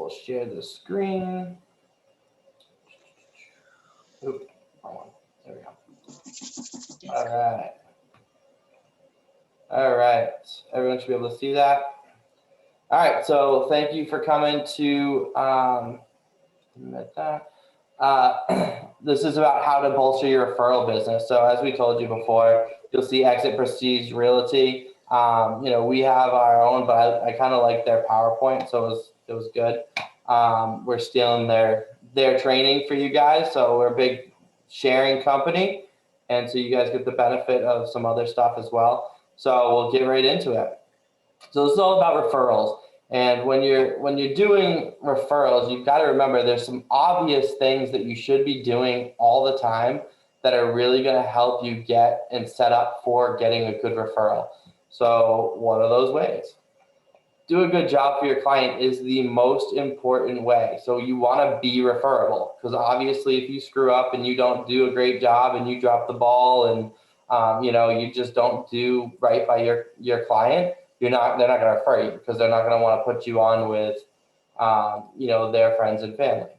will share the screen. Oop, wrong one. There we go. All right. All right. Everyone should be able to see that. All right. So thank you for coming to this is about how to bolster your referral business. So as we told you before, you'll see Exit Prestige Realty. We have our own, but I kind of like their PowerPoint, so it was good. We're stealing their training for you guys, so we're a big sharing company, and so you guys get the benefit of some other stuff as well. So we'll get right into it. So this is all about referrals. And when you're doing referrals, you've got to remember there's some obvious things that you should be doing all the time that are really going to help you get and set up for getting a good referral. So what are those ways? Do a good job for your client is the most important way. So you want to be referable, because obviously if you screw up and you don't do a great job and you drop the ball and you just don't do right by your client, they're not going to refer you, because they're not going to want to put you on with their friends and family.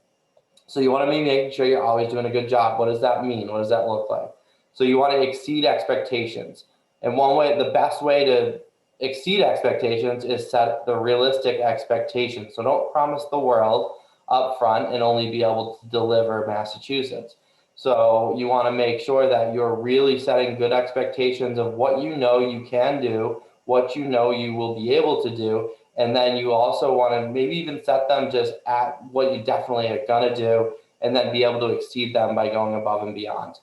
So you want to be making sure you're always doing a good job. What does that mean? What does that look like? So you want to exceed expectations. And the best way to exceed expectations is set the realistic expectations. So don't promise the world up front and only be able to deliver Massachusetts. So you want to make sure that you're really setting good expectations of what you know you can do, what you know you will be able to do, and then you also want to maybe even set them just at what you definitely are going to do, and then be able to exceed them by going above and beyond.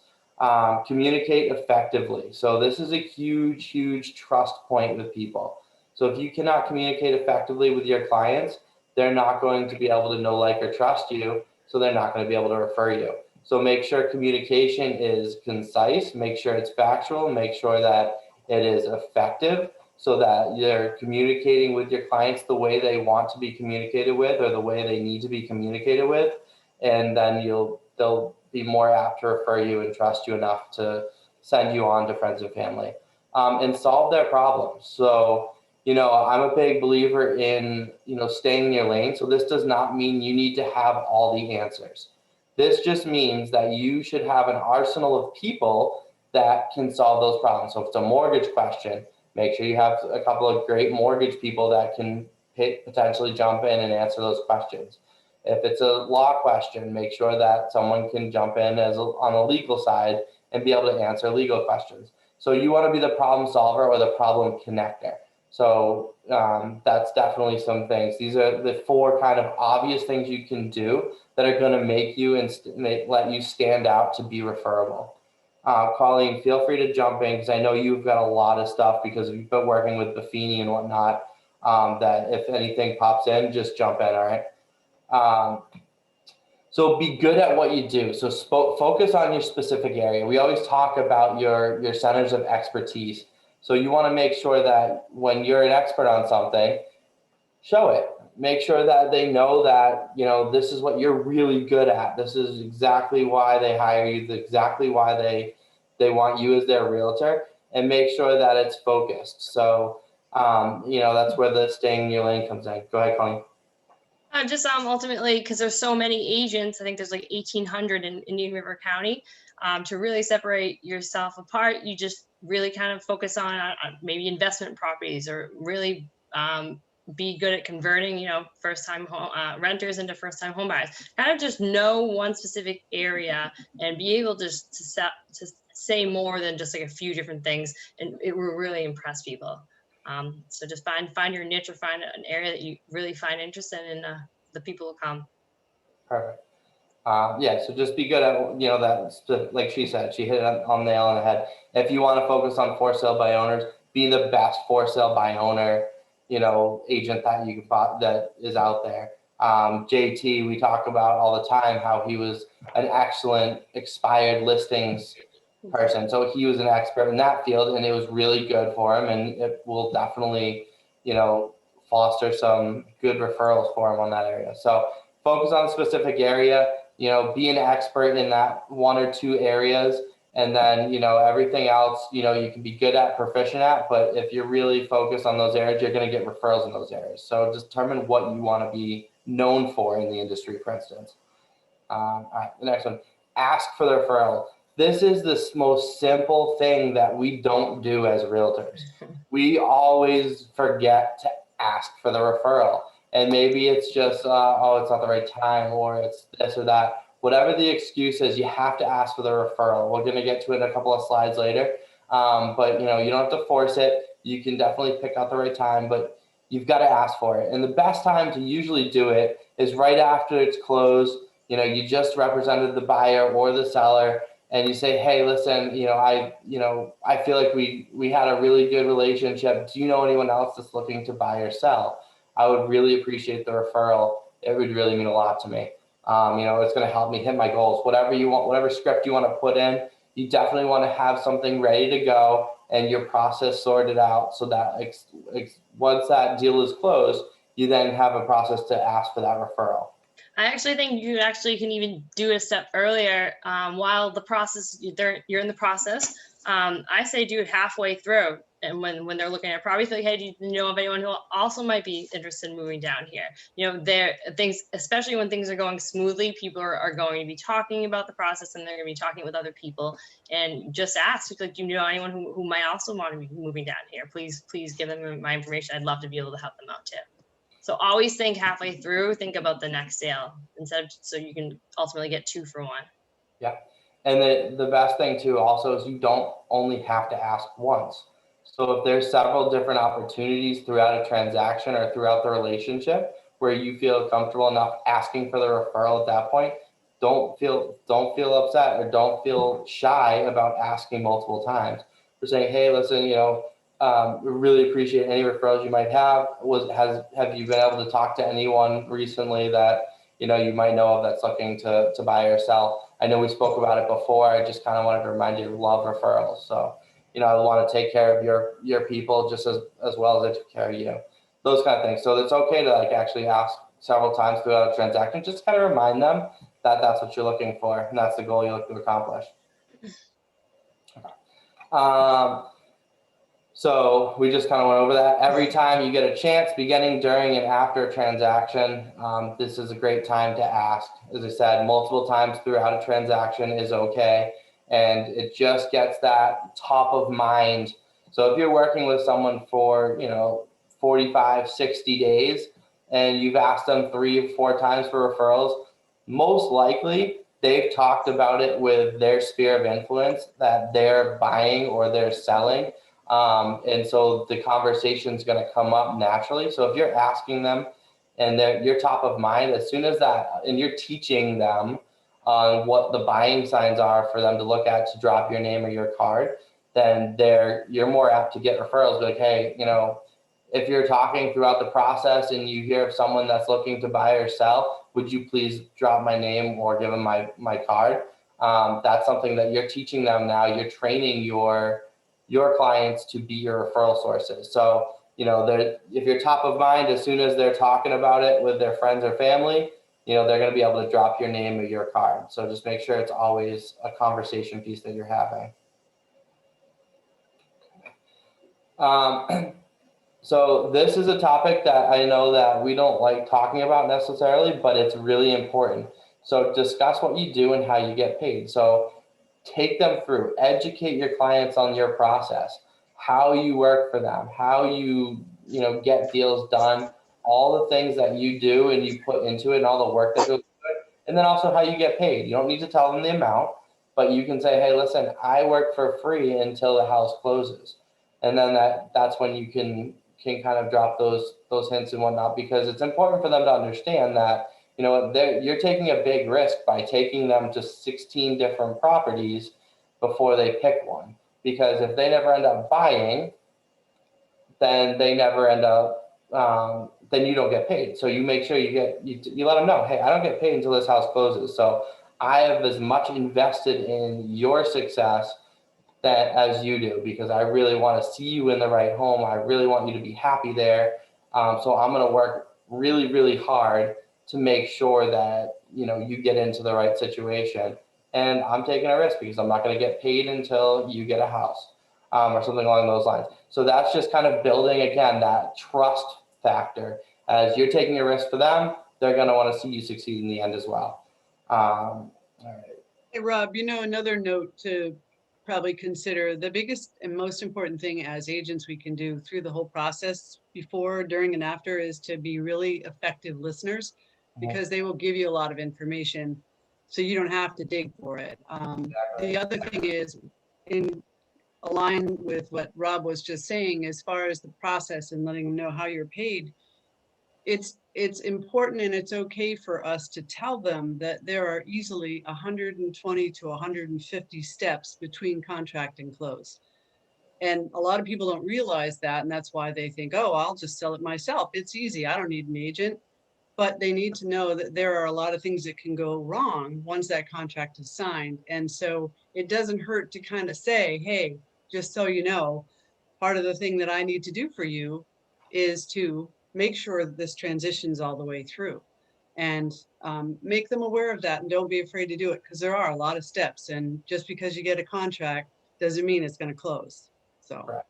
Communicate effectively. So this is a huge, huge trust point with people. So if you cannot communicate effectively with your clients, they're not going to be able to know, like, or trust you, so they're not going to be able to refer you. So make sure communication is concise, make sure it's factual, make sure that it is effective, so that you're communicating with your clients the way they want to be communicated with, or the way they need to be communicated with, and then they'll be more apt to refer you and trust you enough to send you on to friends and family, and solve their problems. So, I'm a big believer in, staying in your lane. So this does not mean you need to have all the answers. This just means that you should have an arsenal of people that can solve those problems. So if it's a mortgage question, make sure you have a couple of great mortgage people that can potentially jump in and answer those questions. If it's a law question, make sure that someone can jump in on the legal side and be able to answer legal questions. So you want to be the problem solver or the problem connector. So that's definitely some things. These are the 4 kind of obvious things you can do that are going to make you and let you stand out to be referable. Colleen, feel free to jump in, because I know you've got a lot of stuff because you've been working with Buffini and whatnot, that if anything pops in, just jump in, all right? So be good at what you do. So focus on your specific area. We always talk about your centers of expertise. So you want to make sure that when you're an expert on something, show it. Make sure that they know that, this is what you're really good at. This is exactly why they hire you, exactly why they want you as their realtor, and make sure that it's focused. So, that's where the staying in your lane comes in. Go ahead, Colleen. Just ultimately, because there's so many agents, I think there's like 1,800 in Indian River County. To really separate yourself apart, you just really kind of focus on maybe investment properties, or really be good at converting, first-time renters into first-time home buyers. Kind of just know one specific area and be able to say more than just like a few different things, and it will really impress people. So just find your niche, or find an area that you really find interested in, and the people will come. Perfect. So just be good at, that, like she said, she hit it on the nail on the head. If you want to focus on for sale by owners, be the best for sale by owner, agent that you can that is out there. JT, we talk about all the time how he was an excellent expired listings person. So he was an expert in that field, and it was really good for him, and it will definitely, foster some good referrals for him on that area. So focus on a specific area, be an expert in that 1 or 2 areas, and then, everything else, you can be good at, proficient at, but if you're really focused on those areas, you're going to get referrals in those areas. So determine what you want to be known for in the industry, for instance. All right, the next one, ask for the referral. This is the most simple thing that we don't do as realtors. We always forget to ask for the referral. And maybe it's just, oh, it's not the right time, or it's this or that. Whatever the excuse is, you have to ask for the referral. We're going to get to it in a couple of slides later. But you don't have to force it. You can definitely pick out the right time, but you've got to ask for it. And the best time to usually do it is right after it's closed. You just represented the buyer or the seller, and you say, hey, listen, I feel like we had a really good relationship. Do you know anyone else that's looking to buy or sell? I would really appreciate the referral. It would really mean a lot to me. It's going to help me hit my goals. Whatever you want, whatever script you want to put in, you definitely want to have something ready to go and your process sorted out, so that once that deal is closed, you then have a process to ask for that referral. I actually think you can even do a step earlier while the process, you're in the process. I say do it halfway through, and when they're looking at properties, like, hey, do you know of anyone who also might be interested in moving down here? There things, especially when things are going smoothly, people are going to be talking about the process, and they're going to be talking with other people. And just ask, like, do you know anyone who might also want to be moving down here? Please give them my information. I'd love to be able to help them out too. So always think halfway through, think about the next sale so you can ultimately get 2 for 1. Yeah. And the best thing too also is you don't only have to ask once. So if there's several different opportunities throughout a transaction or throughout the relationship where you feel comfortable enough asking for the referral at that point, don't feel upset or don't feel shy about asking multiple times. We're saying, hey, listen, we really appreciate any referrals you might have. Have you been able to talk to anyone recently that you might know of that's looking to buy or sell? I know we spoke about it before. I just kind of wanted to remind you, love referrals. So I want to take care of your people just as well as they take care of you. Those kind of things. So it's okay to actually ask several times throughout a transaction. Just kind of remind them that that's what you're looking for and that's the goal you look to accomplish. Okay. So we just kind of went over that. Every time you get a chance, beginning, during, and after a transaction, this is a great time to ask. As I said, multiple times throughout a transaction is okay. And it just gets that top of mind. So if you're working with someone for, 45, 60 days, and you've asked them 3 or 4 times for referrals, most likely they've talked about it with their sphere of influence that they're buying or they're selling. And so the conversation is going to come up naturally. So if you're asking them and you're top of mind, as soon as that, and you're teaching them on what the buying signs are for them to look at to drop your name or your card, then you're more apt to get referrals. Like, hey, if you're talking throughout the process and you hear of someone that's looking to buy or sell, would you please drop my name or give them my card? That's something that you're teaching them now. You're training your clients to be your referral sources. So, if you're top of mind, as soon as they're talking about it with their friends or family, they're going to be able to drop your name or your card. So just make sure it's always a conversation piece that you're having. So this is a topic that I know that we don't like talking about necessarily, but it's really important. So discuss what you do and how you get paid. So take them through, educate your clients on your process, how you work for them, how you get deals done, all the things that you do and you put into it and all the work that goes into it, and then also how you get paid. You don't need to tell them the amount, but you can say, hey, listen, I work for free until the house closes. And then that's when you can kind of drop those hints and whatnot, because it's important for them to understand that you're taking a big risk by taking them to 16 different properties before they pick one. Because if they never end up buying, then they never end up, then you don't get paid. So you make sure you let them know, hey, I don't get paid until this house closes. So I have as much invested in your success as you do, because I really want to see you in the right home. I really want you to be happy there. So I'm going to work really, really hard to make sure that you get into the right situation. And I'm taking a risk because I'm not going to get paid until you get a house, or something along those lines. So that's just kind of building, again, that trust factor. As you're taking a risk for them, they're going to want to see you succeed in the end as well. All right. Hey, Rob, another note to probably consider, the biggest and most important thing as agents we can do through the whole process, before, during, and after, is to be really effective listeners, because they will give you a lot of information so you don't have to dig for it. The other thing is, in align with what Rob was just saying, as far as the process and letting them know how you're paid, it's important, and it's okay for us to tell them that there are easily 120 to 150 steps between contract and close. And a lot of people don't realize that, and that's why they think, oh, I'll just sell it myself. It's easy. I don't need an agent. But they need to know that there are a lot of things that can go wrong once that contract is signed. And so it doesn't hurt to kind of say, hey, just so you know, part of the thing that I need to do for you is to make sure that this transitions all the way through, and make them aware of that, and don't be afraid to do it, because there are a lot of steps, and just because you get a contract doesn't mean it's going to close. So Correct.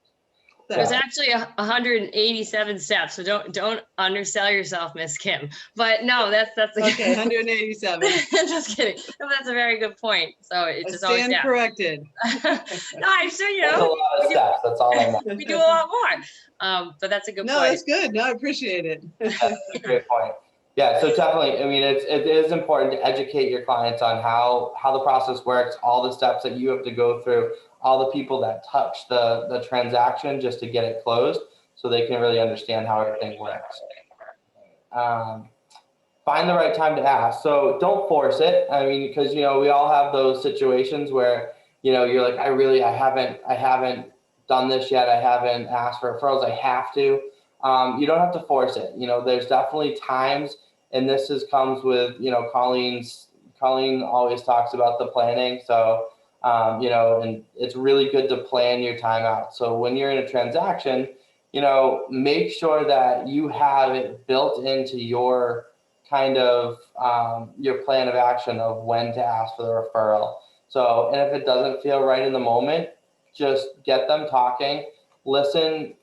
There's actually 187 steps, so don't undersell yourself, Miss Kim. But no, that's okay. 187. Just kidding. No, that's a very good point. So it's just always stand corrected. No, I'm sure you That's a know lot of steps. That's all I know. we do a lot more. But that's a good No, point. that's good. No, I appreciate it. That's a great point. Yeah, so definitely, I mean, it is important to educate your clients on how the process works, all the steps that you have to go through, all the people that touch the transaction just to get it closed, so they can really understand how everything works. Find the right time to ask. So don't force it. I mean, because we all have those situations where you're like, I haven't done this yet. I haven't asked for referrals. I have to. You don't have to force it. There's definitely times, and comes with Colleen always talks about the planning. So and it's really good to plan your time out. So when you're in a transaction, make sure that you have it built into your kind of your plan of action of when to ask for the referral. So, and if it doesn't feel right in the moment, just get them talking, listen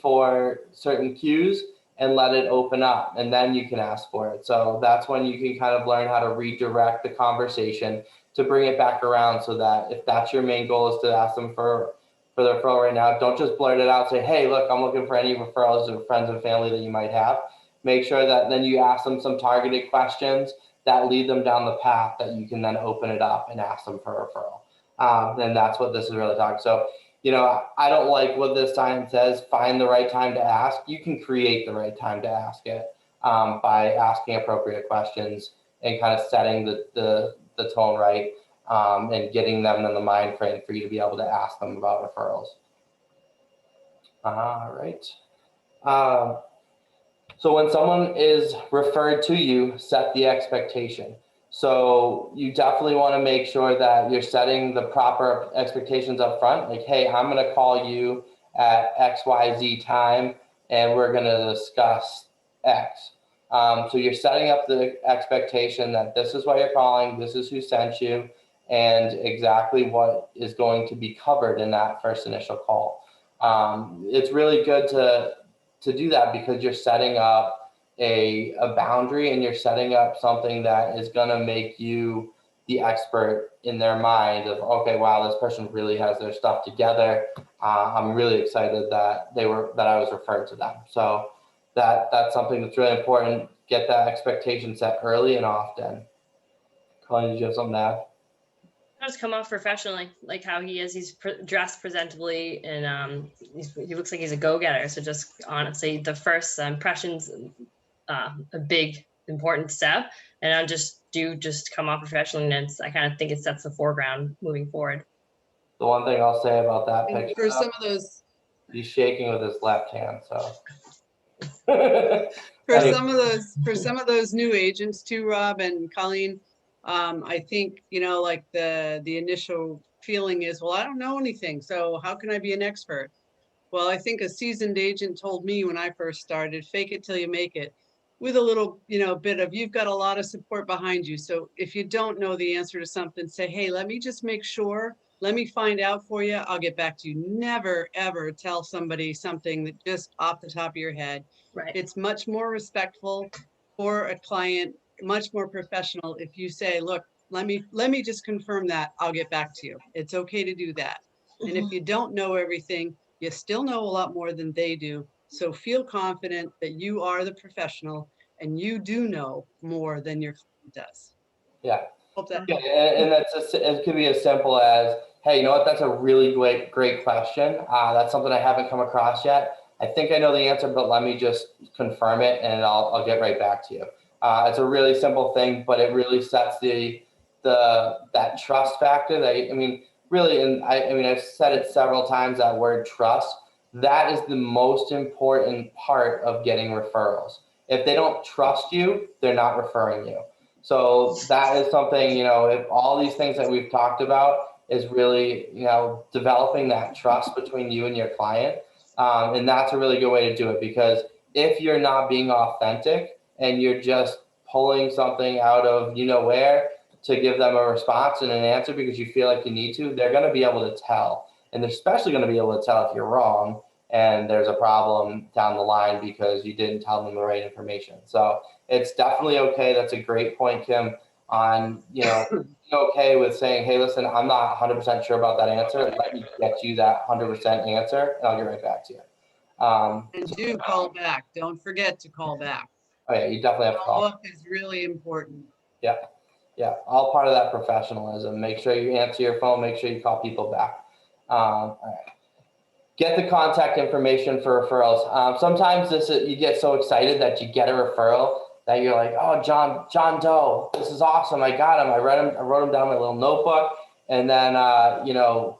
for certain cues, and let it open up, and then you can ask for it. So that's when you can kind of learn how to redirect the conversation to bring it back around, so that if that's your main goal is to ask them for the referral right now, don't just blurt it out, say, hey, look, I'm looking for any referrals to friends and family that you might have. Make sure that then you ask them some targeted questions that lead them down the path that you can then open it up and ask them for a referral. And that's what this is really talking. So, I don't like what this sign says, find the right time to ask. You can create the right time to ask it by asking appropriate questions and kind of setting the tone right, and getting them in the mind frame for you to be able to ask them about referrals. All right. So when someone is referred to you, set the expectation. So you definitely want to make sure that you're setting the proper expectations up front. Like, hey, I'm going to call you at XYZ time, and we're going to discuss X. So you're setting up the expectation that this is why you're calling, this is who sent you, and exactly what is going to be covered in that first initial call. It's really good to do that, because you're setting up a boundary, and you're setting up something that is going to make you the expert in their mind of, okay, wow, this person really has their stuff together. I'm really excited that I was referred to them. So that's something that's really important. Get that expectation set early and often. Colleen, did you have something to add? Just come off professionally, like how he is. He's dressed presentably, and he looks like he's a go-getter. So just honestly, the first impressions, a big important step, and I just come off professionally, and I kind of think it sets the foreground moving forward. The one thing I'll say about that picture, for some of those, he's shaking with his left hand, so. for some of those new agents too, Rob and Colleen, I think, like the initial feeling is, well, I don't know anything, so how can I be an expert? Well, I think a seasoned agent told me when I first started, fake it till you make it, with a little, bit of, you've got a lot of support behind you. So if you don't know the answer to something, say, hey, let me just make sure, let me find out for you. I'll get back to you. Never, ever tell somebody something that just off the top of your head. Right. It's much more respectful. for a client much more professional if you say, look, let me just confirm that, I'll get back to you. It's okay to do that. And if you don't know everything, you still know a lot more than they do. So feel confident that you are the professional and you do know more than your client does. Yeah. Hope that Yeah, helps. and it could be as simple as, hey, you know what? That's a really great question. That's something I haven't come across yet. I think I know the answer, but let me just confirm it, and I'll get right back to you. It's a really simple thing, but it really sets that trust factor. I mean, really, and I mean, I've said it several times. That word trust. That is the most important part of getting referrals. If they don't trust you, they're not referring you. So that is something, if all these things that we've talked about is really, developing that trust between you and your client. And that's a really good way to do it, because if you're not being authentic and you're just pulling something out of where to give them a response and an answer because you feel like you need to, they're going to be able to tell. And they're especially going to be able to tell if you're wrong and there's a problem down the line because you didn't tell them the right information. So it's definitely okay. That's a great point, Kim, on, being okay with saying, hey, listen, I'm not 100% sure about that answer. Let me get you that 100% answer and I'll get right back to you. And do call back. Don't forget to call back. Oh yeah, you definitely have to call. Follow-up is really important. Yeah. Yeah. All part of that professionalism. Make sure you answer your phone. Make sure you call people back. All right. Get the contact information for referrals. Sometimes you get so excited that you get a referral that you're like, oh, John Doe, this is awesome. I got him. I wrote him down in my little notebook. And then,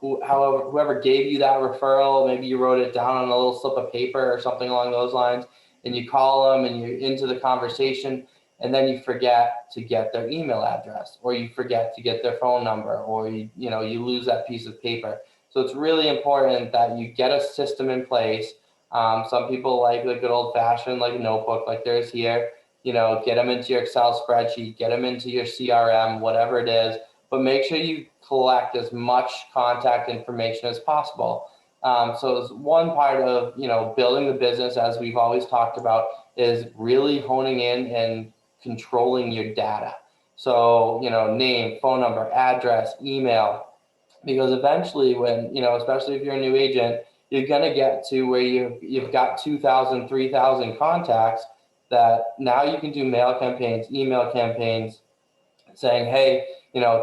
whoever gave you that referral, maybe you wrote it down on a little slip of paper or something along those lines, and you call them and you're into the conversation, and then you forget to get their email address, or you forget to get their phone number, or you lose that piece of paper. So it's really important that you get a system in place. Some people like the good old fashioned like notebook like there's here, get them into your Excel spreadsheet, get them into your CRM, whatever it is, but make sure you collect as much contact information as possible. So it's one part of, building the business, as we've always talked about, is really honing in and controlling your data. So, name, phone number, address, email, because eventually when, especially if you're a new agent, you're going to get to where you've got 2,000, 3,000 contacts that now you can do mail campaigns, email campaigns, saying, hey,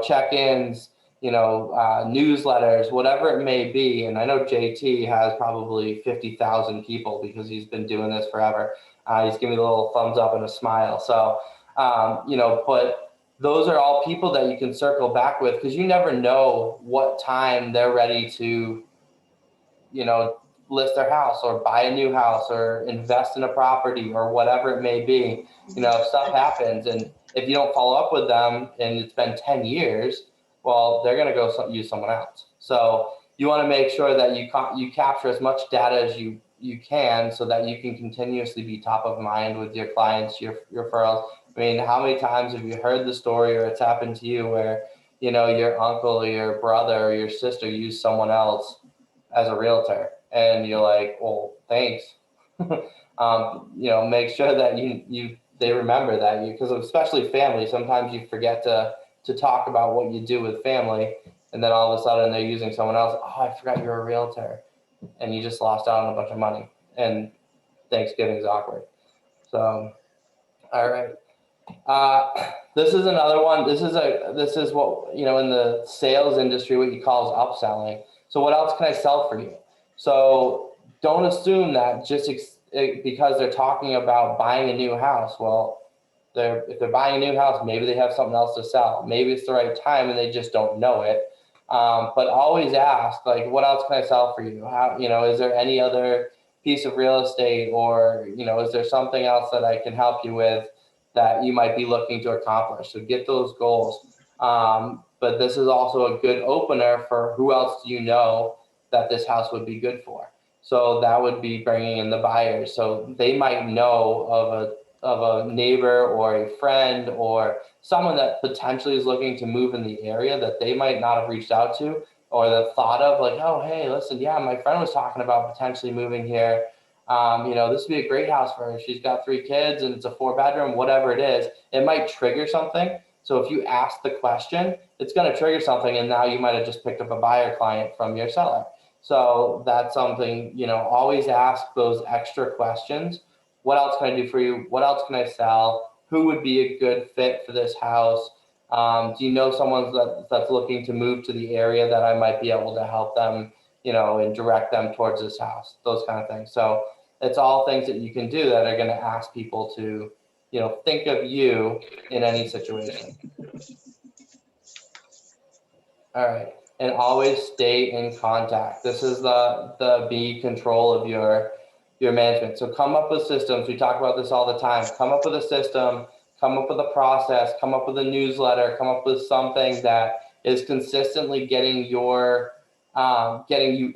check-ins, newsletters, whatever it may be. And I know JT has probably 50,000 people because he's been doing this forever. He's giving me a little thumbs up and a smile. So, but those are all people that you can circle back with, because you never know what time they're ready to, list their house or buy a new house or invest in a property or whatever it may be. Stuff happens. And if you don't follow up with them and it's been 10 years, well, they're going to go use someone else. So you want to make sure that you capture as much data as you can, so that you can continuously be top of mind with your clients, your referrals. I mean, how many times have you heard the story, or it's happened to you, where, your uncle or your brother or your sister used someone else as a realtor, and you're like, well, thanks. Make sure that they remember that, because especially family, sometimes you forget to talk about what you do with family, and then all of a sudden they're using someone else. Oh, I forgot you're a realtor, and you just lost out on a bunch of money, and Thanksgiving's awkward. So, all right. This is another one. This is what, in the sales industry, what you call is upselling. So what else can I sell for you? So don't assume that just because they're talking about buying a new house. Well, if they're buying a new house, maybe they have something else to sell. Maybe it's the right time and they just don't know it. But always ask, like, what else can I sell for you? How, is there any other piece of real estate, or, is there something else that I can help you with that you might be looking to accomplish? So get those goals. But this is also a good opener for who else do you know that this house would be good for. So that would be bringing in the buyers. So they might know of a neighbor or a friend or someone that potentially is looking to move in the area that they might not have reached out to, or the thought of, like, oh, hey, listen, yeah, my friend was talking about potentially moving here. This would be a great house for her. She's got 3 kids and it's a 4-bedroom, whatever it is. It might trigger something. So if you ask the question, it's going to trigger something, and now you might have just picked up a buyer client from your seller. So that's something, always ask those extra questions. What else can I do for you? What else can I sell? Who would be a good fit for this house? Do you know someone that's looking to move to the area that I might be able to help them, and direct them towards this house? Those kind of things. So it's all things that you can do that are going to ask people to, think of you in any situation. All right. And always stay in contact. This is the be control of your management. So come up with systems. We talk about this all the time. Come up with a system, come up with a process, come up with a newsletter, come up with something that is consistently getting you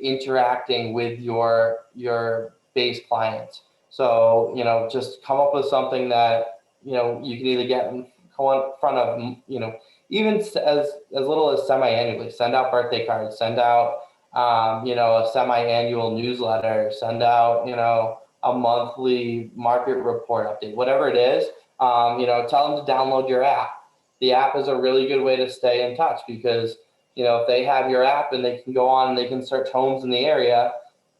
interacting with your base clients. So, just come up with something that, you can either get in front of, even as little as semi-annually. Send out birthday cards, send out, a semi-annual newsletter, send out, a monthly market report update, whatever it is. Tell them to download your app. The app is a really good way to stay in touch because, if they have your app and they can go on and they can search homes in the area,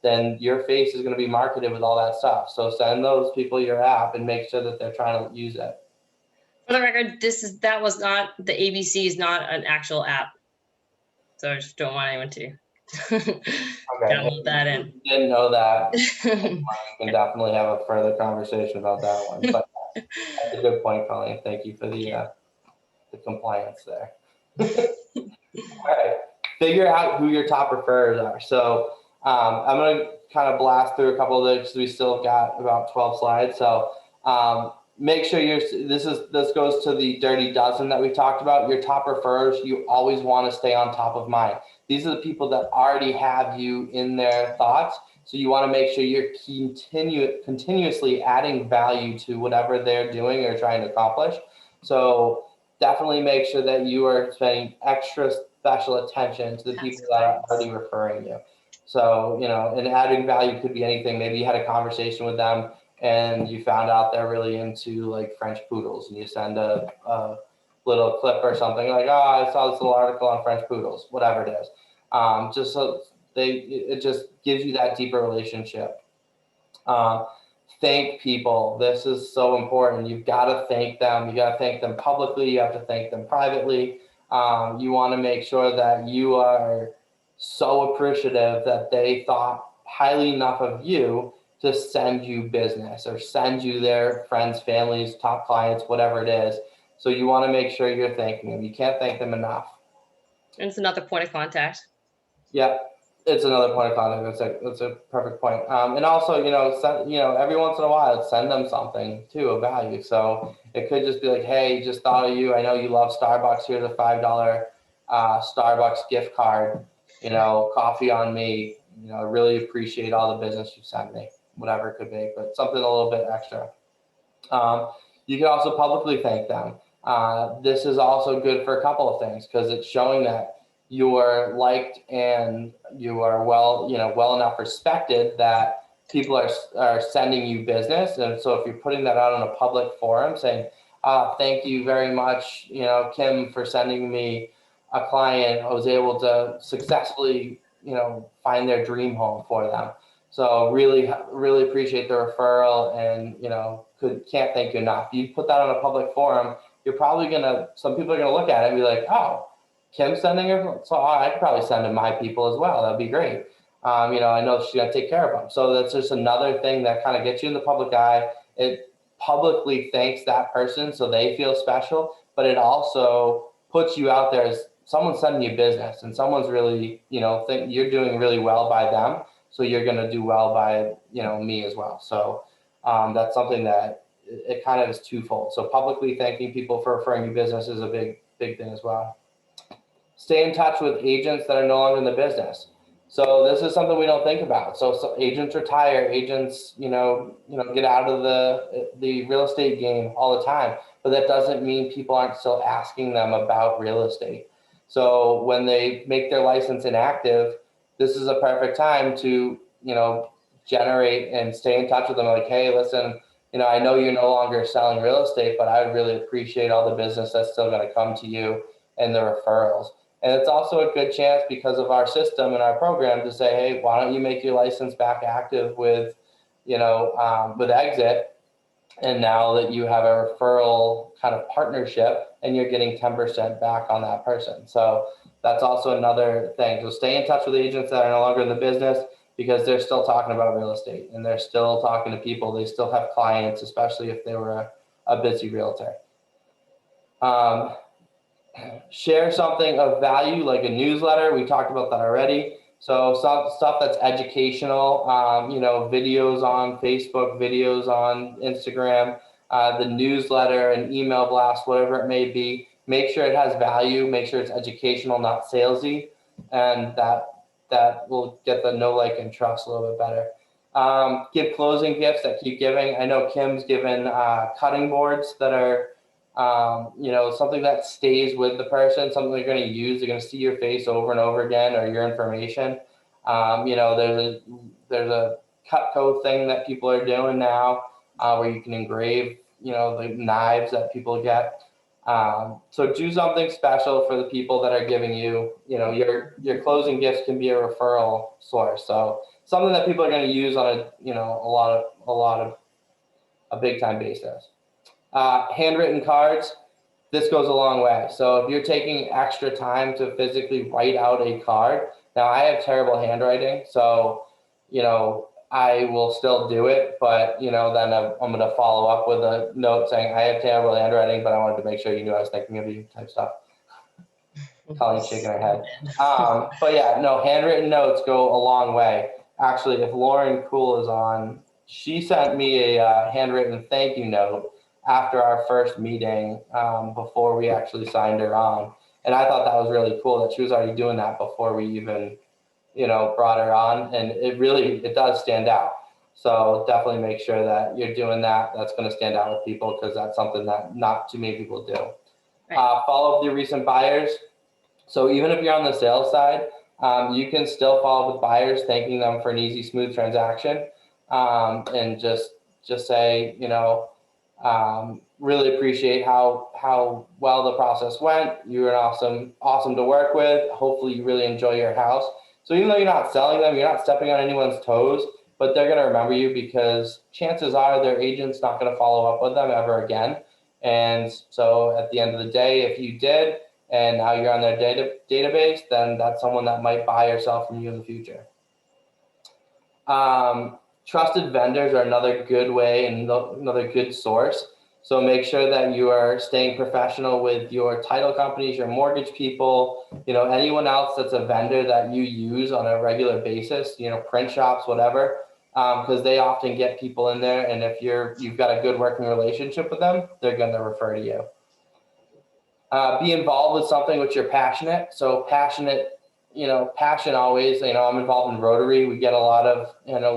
then your face is going to be marketed with all that stuff. So send those people your app and make sure that they're trying to use it. For the record, that was not, the ABC is not an actual app. So I just don't want anyone to download that in. Didn't know that. We can definitely have a further conversation about that one. But that's a good point, Colleen. Thank you for the compliance there. All right. Figure out who your top referrers are. So I'm going to kind of blast through a couple of those because we still got about 12 slides. So make sure this goes to the dirty dozen that we talked about. Your top referrers, you always want to stay on top of mind. These are the people that already have you in their thoughts. So you want to make sure you're continuously adding value to whatever they're doing or trying to accomplish. So definitely make sure that you are spending extra special attention to the people that are already referring you. So, and adding value could be anything. Maybe you had a conversation with them and you found out they're really into like French poodles, and you send a little clip or something like, oh, I saw this little article on French poodles, whatever it is. Just so it just gives you that deeper relationship. Thank people. This is so important. You've got to thank them. You got to thank them publicly. You have to thank them privately. You want to make sure that you are so appreciative that they thought highly enough of you to send you business or send you their friends, families, top clients, whatever it is. So you want to make sure you're thanking them. You can't thank them enough. And it's another point of contact. Yeah, it's another point of contact. That's a perfect point. And also, every once in a while, send them something too of value. So it could just be like, hey, just thought of you. I know you love Starbucks. Here's a $5 Starbucks gift card. Coffee on me. I really appreciate all the business you sent me. Whatever it could be, but something a little bit extra. You can also publicly thank them. This is also good for a couple of things because it's showing that you are liked and you are well enough respected that people are sending you business. And so if you're putting that out on a public forum saying, thank you very much, Kim, for sending me a client, I was able to successfully, find their dream home for them. So really, really appreciate the referral and, can't thank you enough. You put that on a public forum, you're probably some people are going to look at it and be like, oh, Kim's sending her, so I could probably send to my people as well. That'd be great. I know she's going to take care of them. So that's just another thing that kind of gets you in the public eye. It publicly thanks that person so they feel special, but it also puts you out there as someone sending you business and someone's really, think you're doing really well by them. So you're going to do well by, me as well. So that's something that it kind of is twofold. So publicly thanking people for referring you business is a big thing as well. Stay in touch with agents that are no longer in the business. So this is something we don't think about. So agents retire, agents, get out of the real estate game all the time, but that doesn't mean people aren't still asking them about real estate. So when they make their license inactive, this is a perfect time to, generate and stay in touch with them. Like, hey, listen, I know you're no longer selling real estate, but I would really appreciate all the business that's still going to come to you and the referrals. And it's also a good chance because of our system and our program to say, hey, why don't you make your license back active with, with Exit? And now that you have a referral kind of partnership and you're getting 10% back on that person. So that's also another thing. So stay in touch with agents that are no longer in the business because they're still talking about real estate and they're still talking to people. They still have clients, especially if they were a busy realtor. Share something of value like a newsletter. We talked about that already. So stuff that's educational, videos on Facebook, videos on Instagram, the newsletter, an email blast, whatever it may be. Make sure it has value. Make sure it's educational, not salesy, and that will get the know, like, and trust a little bit better. Give closing gifts that keep giving. I know Kim's given cutting boards that are something that stays with the person, something they're going to use. They're going to see your face over and over again, or your information. There's a Cutco thing that people are doing now, where you can engrave, the knives that people get. So do something special for the people that are giving you, your closing gifts can be a referral source. So something that people are going to use on a big time basis. Handwritten cards, this goes a long way. So if you're taking extra time to physically write out a card, now I have terrible handwriting, so, I will still do it, but, then I'm going to follow up with a note saying I have terrible handwriting, but I wanted to make sure you knew I was thinking of you type stuff. Colleen's shaking her head. But yeah, no, handwritten notes go a long way. Actually, if Lauren Cool is on, she sent me a handwritten thank you note after our first meeting, before we actually signed her on. And I thought that was really cool that she was already doing that before we even, brought her on. And it does stand out. So definitely make sure that you're doing that. That's going to stand out with people because that's something that not too many people do. Right. Follow up with your recent buyers. So even if you're on the sales side, you can still follow up with buyers, thanking them for an easy, smooth transaction. And just say, really appreciate how well the process went. You were awesome to work with. Hopefully you really enjoy your house. So even though you're not selling them, you're not stepping on anyone's toes, but they're going to remember you because chances are their agent's not going to follow up with them ever again. And so at the end of the day, if you did, and now you're on their database, then that's someone that might buy or sell from you in the future. Trusted vendors are another good way and another good source. So make sure that you are staying professional with your title companies, your mortgage people, anyone else that's a vendor that you use on a regular basis, print shops, whatever, because they often get people in there. And if you've got a good working relationship with them, they're going to refer to you. Be involved with something which you're passionate. So passion always, I'm involved in Rotary. We get a lot of,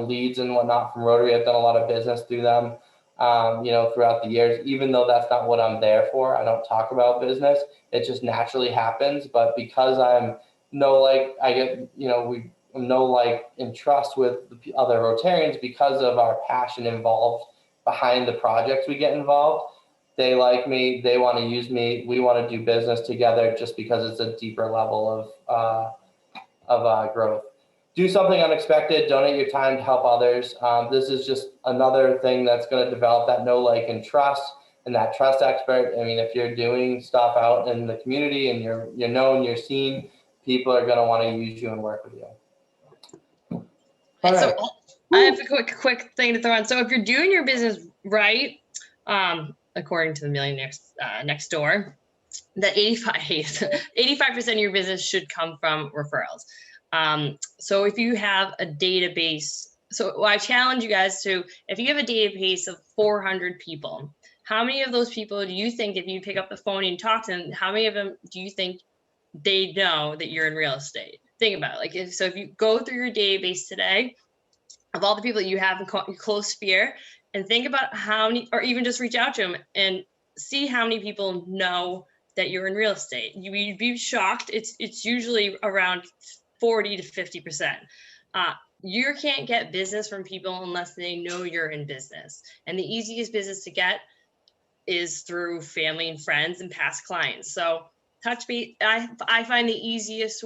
leads and whatnot from Rotary. I've done a lot of business through them, throughout the years, even though that's not what I'm there for. I don't talk about business. It just naturally happens. But because I'm in trust with the other Rotarians because of our passion involved behind the projects we get involved. They like me, they want to use me, we want to do business together just because it's a deeper level of growth. Do something unexpected, donate your time to help others. This is just another thing that's going to develop that know, like, and trust, and that trust expert. I mean, if you're doing stuff out in the community and you're known, you're seen, people are going to want to use you and work with you. All right. So I have a quick thing to throw on. So if you're doing your business right, according to the millionaire next door, that 85% of your business should come from referrals. So if you have a database, I challenge you guys to, if you have a database of 400 people, how many of those people do you think, if you pick up the phone and talk to them, how many of them do you think they know that you're in real estate? Think about it. If you go through your database today of all the people that you have in your close sphere, and think about how many, or even just reach out to them and see how many people know that you're in real estate. You'd be shocked. It's usually around 40 to 50%. you can't get business from people unless they know you're in business. And the easiest business to get is through family and friends and past clients. So touch base, I find the easiest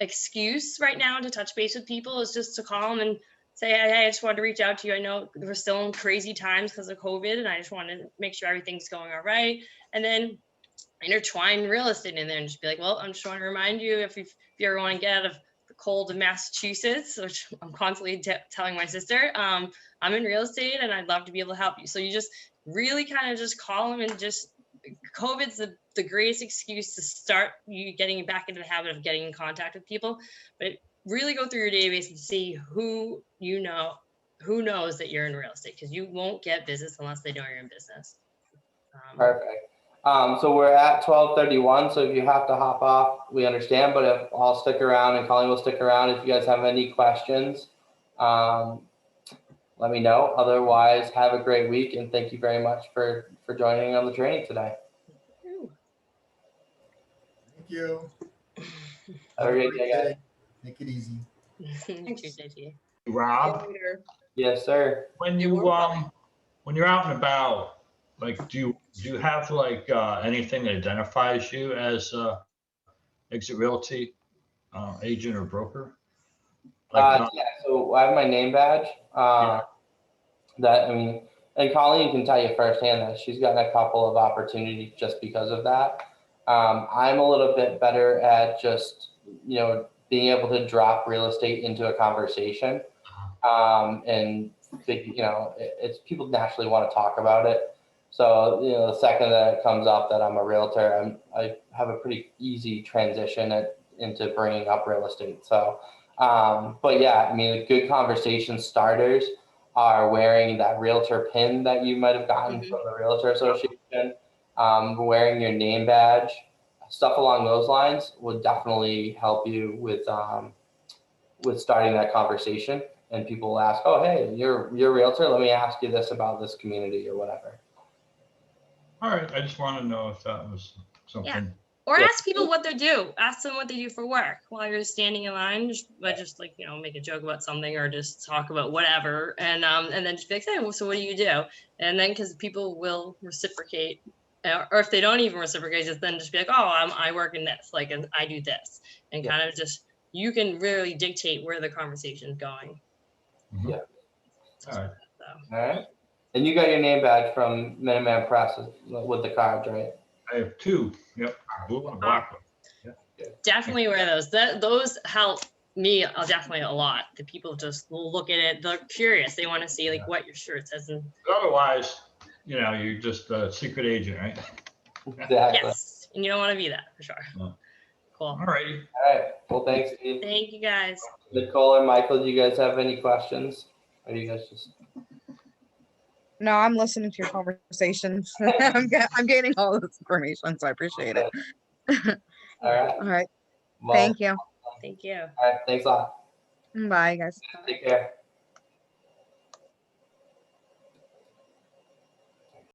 excuse right now to touch base with people is just to call them and say, hey, I just wanted to reach out to you. I know we're still in crazy times because of COVID, and I just wanted to make sure everything's going all right. And then intertwine real estate in there and just be like, well, I'm just want to remind you, if you ever want to get out of the cold of Massachusetts, which I'm constantly telling my sister, I'm in real estate and I'd love to be able to help you. So you just really kind of just call them, and just COVID's the greatest excuse to start you getting back into the habit of getting in contact with people. But really go through your database and see who knows that you're in real estate, because you won't get business unless they know you're in business. Perfect. So we're at 12:31. So if you have to hop off, we understand. But if I'll stick around and Colleen will stick around, if you guys have any questions, let me know. Otherwise, have a great week, and thank you very much for joining on the training today. Thank you. Have a great day, guys. Take it easy. Rob, Yes, sir. when you're out and about, like, do you have like anything that identifies you as Exit Realty agent or broker? Like, Yeah, so I have my name badge. That, I mean, and Colleen can tell you firsthand that she's gotten a couple of opportunities just because of that. I'm a little bit better at just, being able to drop real estate into a conversation. And it's people naturally want to talk about it. So, the second that it comes up that I'm a realtor, I have a pretty easy transition into bringing up real estate. So, but yeah, I mean, good conversation starters are wearing that realtor pin that you might have gotten from the Realtor Association, wearing your name badge, stuff along those lines would definitely help you with starting that conversation. And people will ask, oh, hey, you're a realtor. Let me ask you this about this community or whatever. all right, I just want to know if that was something. Yeah. Or ask people what they do. Ask them what they do for work while you're standing in line. Just make a joke about something or just talk about whatever, and then just be like, hey, well, so what do you do? And then because people will reciprocate, or if they don't even reciprocate, just be like, oh, I work in this, and I do this, and kind of just you can really dictate where the conversation's going. Mhm. Yeah. All right. All right. And you got your name badge from Minuteman Press with the cards, right? I have two. Yep, blue and black one. Definitely wear those. Those help me definitely a lot. The people just look at it. They're curious. They want to see what your shirt says. And Otherwise, you're just a secret agent, right? Exactly. yes, and you don't want to be that for sure. No. Cool. All righty. All right. Well, thanks, Steve. Thank you, guys. Nicole or Michael, do you guys have any questions? Or do you guys just... No, I'm listening to your conversation. I'm gaining all this information, so I appreciate it. All right. All right. Well, Thank you. Thank you. All right. Thanks a lot. Bye, guys. Take care.